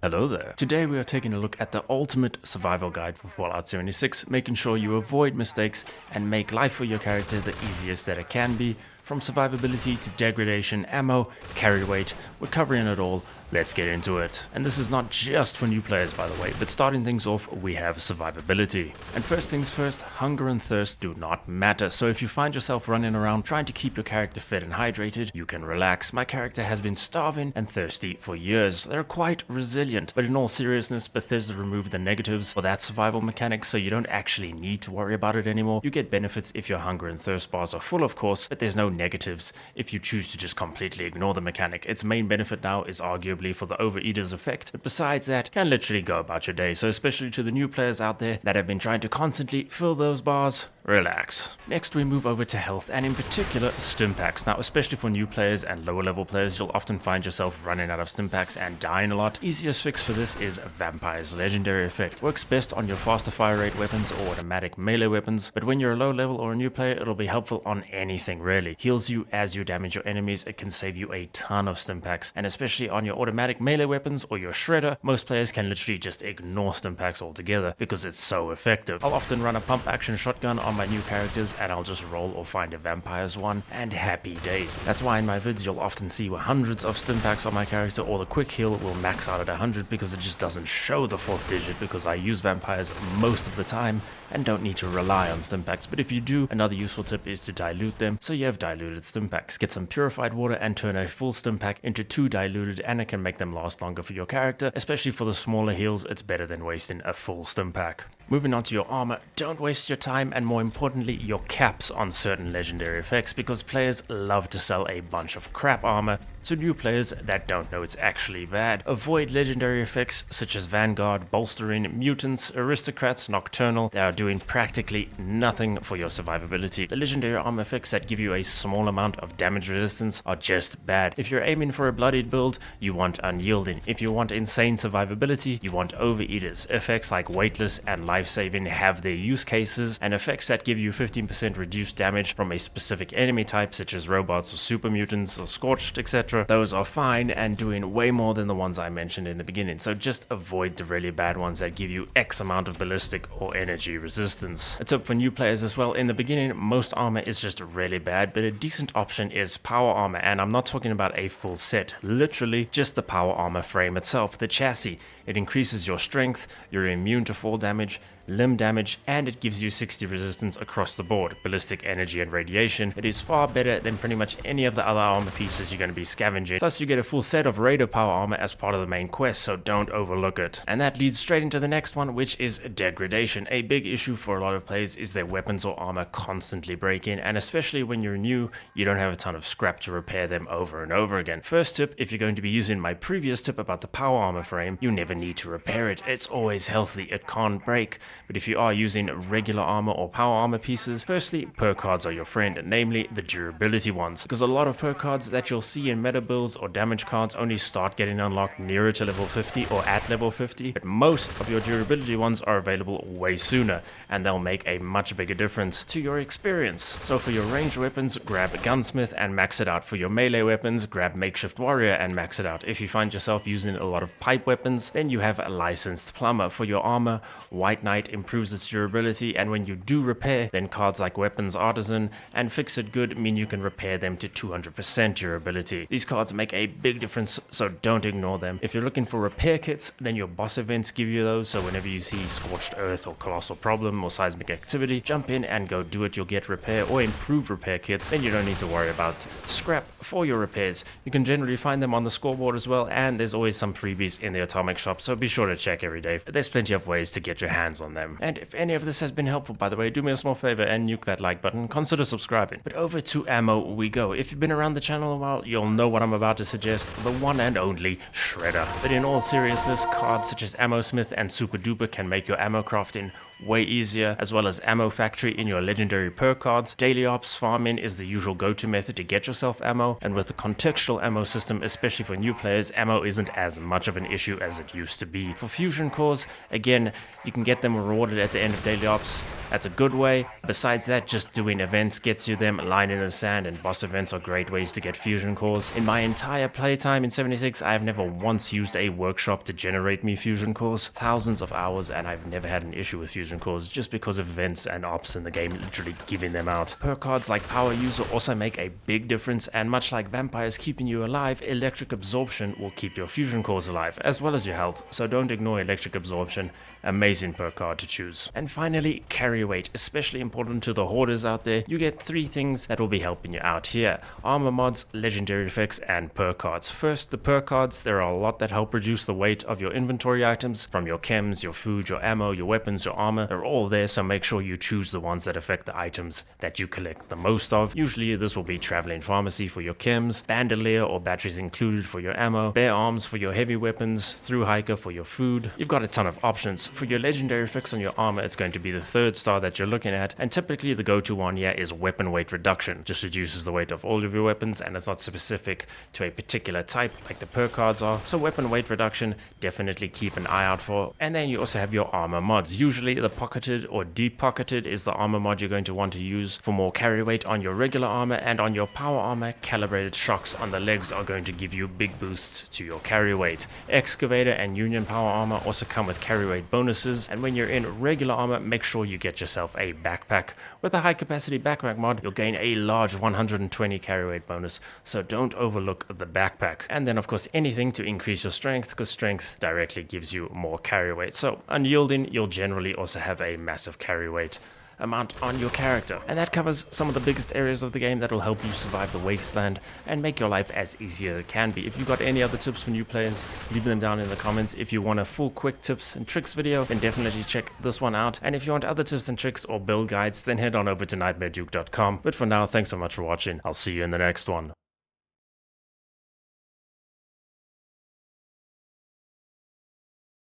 Hello there. Today we are taking a look at the ultimate survival guide for Fallout 76, making sure you avoid mistakes and make life for your character the easiest that it can be. From survivability to degradation, ammo, carry weight, we're covering it all. Let's get into it. And this is not just for new players, by the way, but starting things off, we have survivability. And first things first, hunger and thirst do not matter. So if you find yourself running around trying to keep your character fed and hydrated, you can relax. My character has been starving and thirsty for years. They're quite resilient, but in all seriousness, Bethesda removed the negatives for that survival mechanic, so you don't actually need to worry about it anymore. You get benefits if your hunger and thirst bars are full, of course, but there's no negatives if you choose to just completely ignore the mechanic. Its main benefit now is arguably for the overeaters effect, but besides that, can literally go about your day. So especially to the new players out there that have been trying to constantly fill those bars, relax. Next we move over to health, and in particular stim packs. Now especially for new players and lower level players, you'll often find yourself running out of stim packs and dying a lot. Easiest fix for this is Vampire's legendary effect. Works best on your faster fire rate weapons or automatic melee weapons, but when you're a low level or a new player, it'll be helpful on anything really. Heals you as you damage your enemies. It can save you a ton of stim packs, and especially on your automatic melee weapons or your shredder, most players can literally just ignore stim packs altogether because it's so effective. I'll often run a pump action shotgun on my new characters, and I'll just roll or find a vampire's one, and happy days. That's why in my vids you'll often see hundreds of stim packs on my character, or the quick heal will max out at 100 because it just doesn't show the fourth digit because I use vampires most of the time and don't need to rely on stim packs. But if you do, another useful tip is to dilute them, so you have diluted stim packs. Get some purified water and turn a full stim pack into 2 diluted, and it can make them last longer for your character. Especially for the smaller heals, it's better than wasting a full stim pack. Moving on to your armor, don't waste your time and more importantly your caps on certain legendary effects, because players love to sell a bunch of crap armor to new players that don't know it's actually bad. Avoid legendary effects such as Vanguard, Bolstering, Mutants, Aristocrats, Nocturnal. They are doing practically nothing for your survivability. The legendary armor effects that give you a small amount of damage resistance are just bad. If you're aiming for a bloodied build, you want Unyielding. If you want insane survivability, you want Overeaters. Effects like Weightless and Life-Saving have their use cases, and effects that give you 15% reduced damage from a specific enemy type such as robots or super mutants or scorched, etc. Those are fine and doing way more than the ones I mentioned in the beginning, so just avoid the really bad ones that give you X amount of ballistic or energy resistance. A tip for new players as well: in the beginning most armor is just really bad, but a decent option is power armor, and I'm not talking about a full set, literally just the power armor frame itself, the chassis. It increases your strength, you're immune to fall damage, limb damage, and it gives you 60 resistance across the board, ballistic, energy, and radiation. It is far better than pretty much any of the other armor pieces you're going to be scavenging. Plus you get a full set of Raider power armor as part of the main quest, so don't overlook it. And that leads straight into the next one, which is degradation. A big issue for a lot of players is their weapons or armor constantly breaking, and especially when you're new, you don't have a ton of scrap to repair them over and over again. First tip, if you're going to be using my previous tip about the power armor frame, you never need to repair it. It's always healthy, it can't break. But if you are using regular armor or power armor pieces, firstly, perk cards are your friend, namely the durability ones, because a lot of perk cards that you'll see in meta builds or damage cards only start getting unlocked nearer to level 50 or at level 50, but most of your durability ones are available way sooner, and they'll make a much bigger difference to your experience. So for your ranged weapons, grab a gunsmith and max it out. For your melee weapons, grab makeshift warrior and max it out. If you find yourself using a lot of pipe weapons, then you have a licensed plumber. For your armor, white knight improves its durability, and when you do repair, then cards like weapons artisan and fix it good mean you can repair them to 200% durability. These cards make a big difference, so don't ignore them. If you're looking for repair kits, then your boss events give you those, so whenever you see scorched earth or colossal problem or seismic activity, jump in and go do it. You'll get repair or improved repair kits, then you don't need to worry about scrap for your repairs. You can generally find them on the scoreboard as well, and there's always some freebies in the atomic shop, so be sure to check every day. There's plenty of ways to get your hands on them. And if any of this has been helpful, by the way, do me a small favor and nuke that like button. Consider subscribing. But over to ammo we go. If you've been around the channel a while, you'll know what I'm about to suggest: the one and only shredder. But in all seriousness, cards such as Ammo Smith and Super Duper can make your ammo crafting way easier, as well as ammo factory in your legendary perk cards. Daily ops farming is the usual go-to method to get yourself ammo, and with the contextual ammo system, especially for new players, ammo isn't as much of an issue as it used to be. For fusion cores, again, you can get them rewarded at the end of daily ops. That's a good way. Besides that, just doing events gets you them. Line in the sand and boss events are great ways to get fusion cores. In my entire playtime in 76, I have never once used a workshop to generate me fusion cores. Thousands of hours, and I've never had an issue with fusion cores just because of events and ops in the game literally giving them out. Perk cards like Power User also make a big difference, and much like vampires keeping you alive, electric absorption will keep your fusion cores alive, as well as your health, so don't ignore electric absorption. Amazing perk card to choose. And finally, carry weight, especially important to the hoarders out there. You get 3 things that will be helping you out here: armor mods, legendary effects, and perk cards. First, the perk cards. There are a lot that help reduce the weight of your inventory items, from your chems, your food, your ammo, your weapons, your armor. They're all there, so make sure you choose the ones that affect the items that you collect the most of. Usually this will be traveling pharmacy for your chems, bandolier or batteries included for your ammo, bare arms for your heavy weapons, through hiker for your food. You've got a ton of options. For your legendary effects on your armor, it's going to be the 3rd star that you're looking at, and typically the go-to one here is weapon weight reduction. Just reduces the weight of all of your weapons, and it's not specific to a particular type like the perk cards are, so weapon weight reduction, definitely keep an eye out for. And then you also have your armor mods. Usually the pocketed or deep pocketed is the armor mod you're going to want to use for more carry weight on your regular armor, and on your power armor, calibrated shocks on the legs are going to give you big boosts to your carry weight. Excavator and Union power armor also come with carry weight bonuses, and when you're in regular armor, make sure you get yourself a backpack. With a high capacity backpack mod, you'll gain a large 120 carry weight bonus, so don't overlook the backpack. And then of course anything to increase your strength, because strength directly gives you more carry weight. So unyielding, you'll generally also have a massive carry weight amount on your character. And that covers some of the biggest areas of the game that will help you survive the wasteland and make your life as easy as it can be. If you've got any other tips for new players, leave them down in the comments. If you want a full quick tips and tricks video, then definitely check this one out. And if you want other tips and tricks or build guides, then head on over to TheNightmareDuke.com. But for now, thanks so much for watching. I'll see you in the next one.